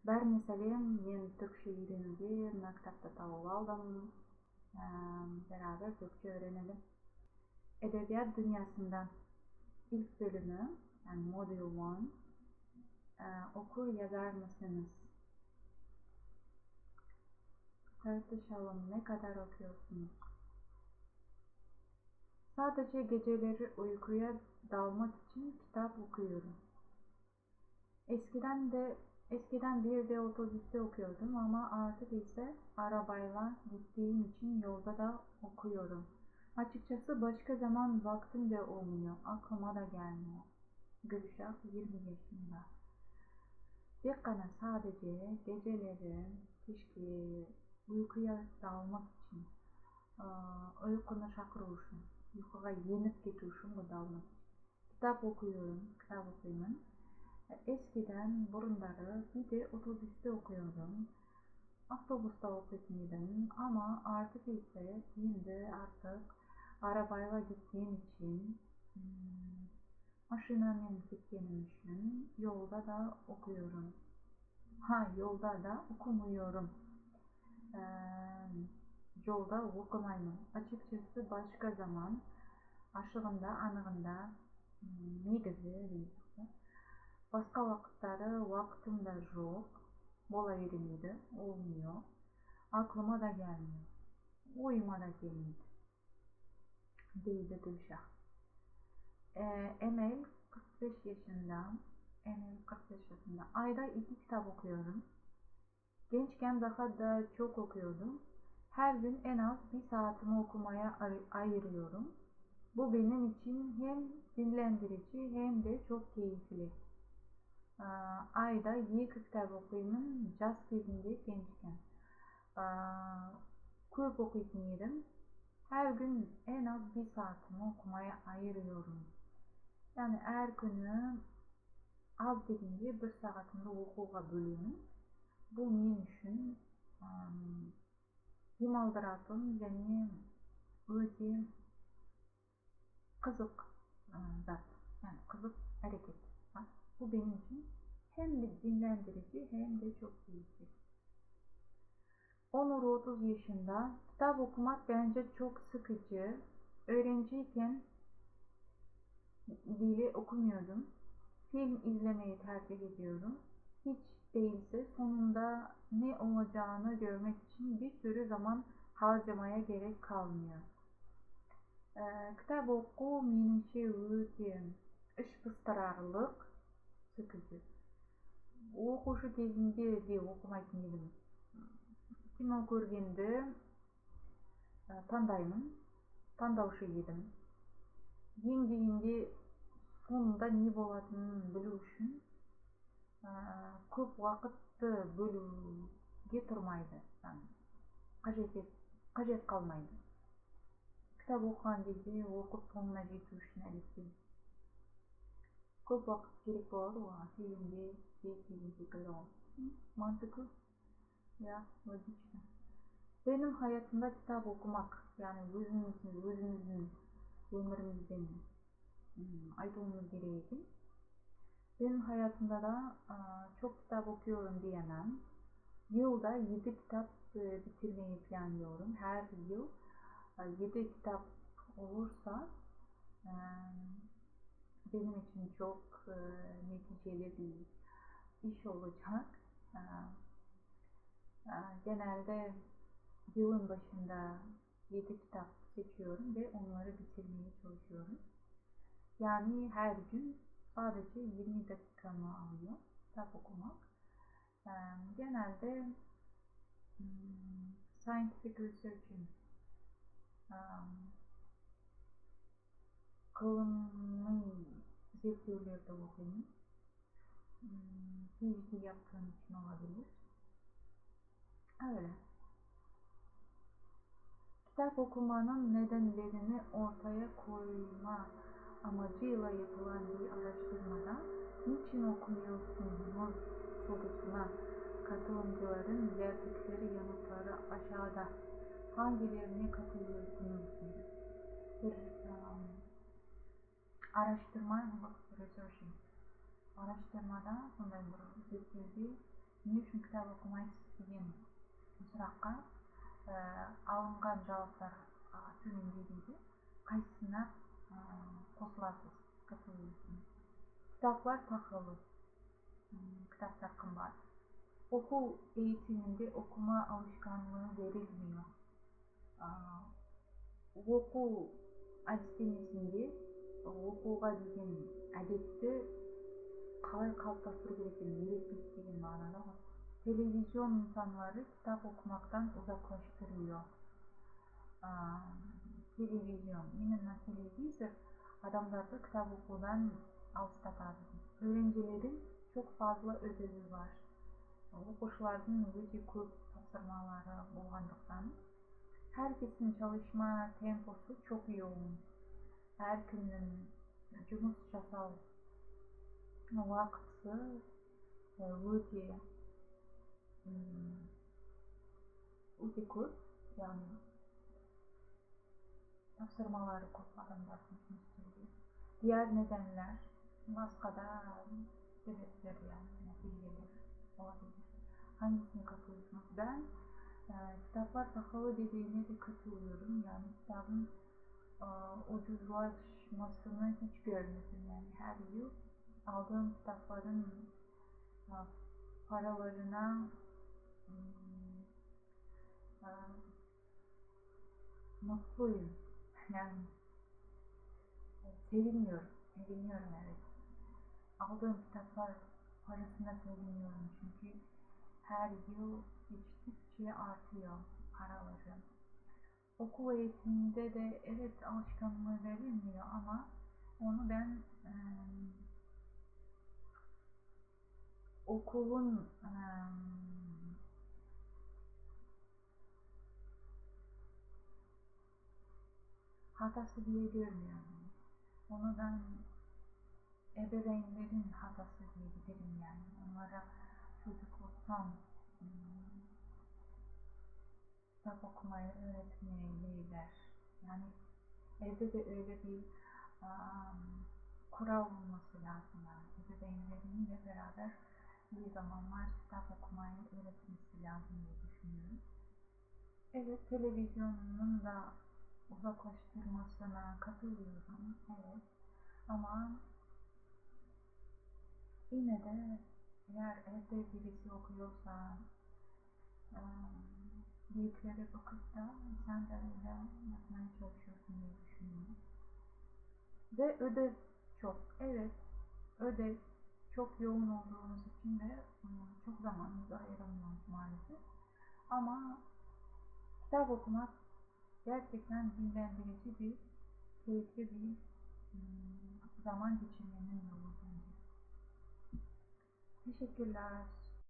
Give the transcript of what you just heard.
Бар маселем мен түркчө үйрөнүүгө мына китапты табып алдым. Beraber Türkçe öğrenelim. Edebiyat dünyasında ilk bölümü, yani Module 1, okur yazar mısınız? Tartışalım, ne kadar okuyorsunuz? Sadece geceleri uykuya dalmak için kitap okuyorum. Eskiden bir de otobüste okuyordum ama artık ise arabayla gittiğim için yolda da okuyorum. Açıkçası başka zaman vaktim de olmuyor, aklıma da gelmiyor. Gülşah 20 yaşında. Sadece geceleri keşke uykuya dalmak için, uykunu şakırу үшін, uykuga yenip кету үшін dalmak için. Kitap okuyorum, kitap okuyayım. Eskiden burunları bir de otobüste okuyordum. Avtobusta okuyordum ama artık ise şimdi arabayla gittiğim için, maşinayla gittiğim için yolda da okuyorum. Yolda da okumuyorum. Yolda okumayman. Açıkçası başka zaman aşığında, anığında, негізі başka vakıtları vaktim de yok. Bola verilmeydi, olmuyor. Aklıma da gelmiyor. Oyuma da gelmedi. Deydi Gülşah. Emel 45 yaşında. Ayda 2 kitap okuyorum. Gençken daha da çok okuyordum. Her gün en az 1 saatimi okumaya ayırıyorum. Bu benim için hem dinlendirici hem de çok keyifli. Ayda 2 kitap okuyayım jaz кезінде gençken. Көп okuyordum yedim. Her gün en az 1 saatimi okumaya ayırıyorum. Yani her günü az degенде 1 saatımды okuga bölемін. Bu men үшін демалдыратын және өте қызық zat. Yani қызық hareket. Bu benim için hem dinlendirici hem de çok keyifli. Onur 30 yaşında. Kitap okumak bence çok sıkıcı. Öğrenciyken bile okumuyordum. Film izlemeyi tercih ediyorum. Hiç değilse sonunda ne olacağını görmek için bir sürü zaman harcamaya gerek kalmıyor. Kitap oku menimше өте іш пыстырарлық, sıkıcı. Оқушы кезінде de оқымайтын едім. Кино көргенді таңдаймын, таңдаушы едім. Ең дегенде sonunda ne болатынын білу үшін көп уақытты бөлуге тұрмайды. Қажет қалмайды. Kitap okuған кезде оқып соңына жету үшін әдетте көп уақыт керек болады ғой, фильмде деген секілді ғой. Mantıklı. Ya, logично. Benim hayatımda kitap okumak, yani özümüzün ömrümüzden айтуымыз керек екен. Benim hayatımda da çok kitap okuyorum diyemem. Yılda 7 kitap bitirmeyi planlıyorum. Her yıl 7 kitap olursa benim için çok neticeli bir iş olacak. Genelde yılın başında 7 kitap seçiyorum ve onları bitirmeye çalışıyorum. Yani her gün sadece 20 dakikamı alıyor kitap okumak. Genelde scientific research'in kılımlı zevklerle okuyayım. PhD yaptığım için olabilir. Öyle. Kitap okumanın nedenlerini ortaya koyma amacıyla yapılan bir araştırmada niçin okumuyorsunuz sorusuna katılımcıların verdikleri yanıtları aşağıda. Hangilerine katılıyorsunuz? Bir araştırma, researching. Araştırmada, sonday bir zevklerде эмне үчүн китап окумайсыз деген суракка алынган жаабдар төмөндө дейди. Кайсысына косуласыз катуу үчүн? Kitaplar pahalı, kitaplar kımbat. Okul eğitiminde okuma alışkanlığı verilmiyor. Оқу әдістемесінде оқуға деген әдетті қалай қалыптастыру керек екенін үйретпейді деген мағынада ғой. Televizyon insanları kitap okumaktan uzaklaştırıyor. Televizyon, именно televizor adamları kitap okudan alstatады. Öğrencilerin çok fazla ödevi var. Оқушылардың өте көп тапсырмалары болғандықтан herkesin çalışma temposu çok yoğun. Herkesin жұмыс жасау уақыты өте көп, яғни tapsırmaları көп adamların жұмыс істеуге. Diğer nedenler, başka da sebepler yani neticeler olabilir. Hangisine katılıyorsunuz? Ben kitaplar pahalı dediğine de katılıyorum. Yani kitabın ucuzlaşmasını hiç görmedim. Yani her yıl aldığım kitapların paralarına mutluyum. Yani seviniyorum. Seviniyorum, evet. Aldığım kitaplar parasına seviniyorum çünkü her yıl geçtikçe artıyor paraları. Okul eğitiminde de evet alışkanlığı verilmiyor ama onu ben okulun hatası diye görmüyorum. Onu ben ebeveynlerin hatası diyebilirim yani. Onlara çocukluktan kitap okumayı öğretmeliler. Yani evde de öyle bir kural olması lazım yani. Ebeveynlerinle beraber bir zamanlar kitap okumayı öğretmesi lazım diye düşünüyorum. Evet, televizyonun da uzaklaştırmasına katılıyorum. Evet. Ama yine de eğer evde birisi okuyorsa büyüklere bakıp da sen de öyle yapmaya çalışıyorsun diye düşünüyorum. Ve ödev çok. Evet, ödev çok yoğun olduğumuz için de çok zamanımızı ayıramıyoruz maalesef. Ama kitap okumak gerçekten dinlendirici bir, keyifli bir zaman geçirmenin yolu bence. Teşekkürler.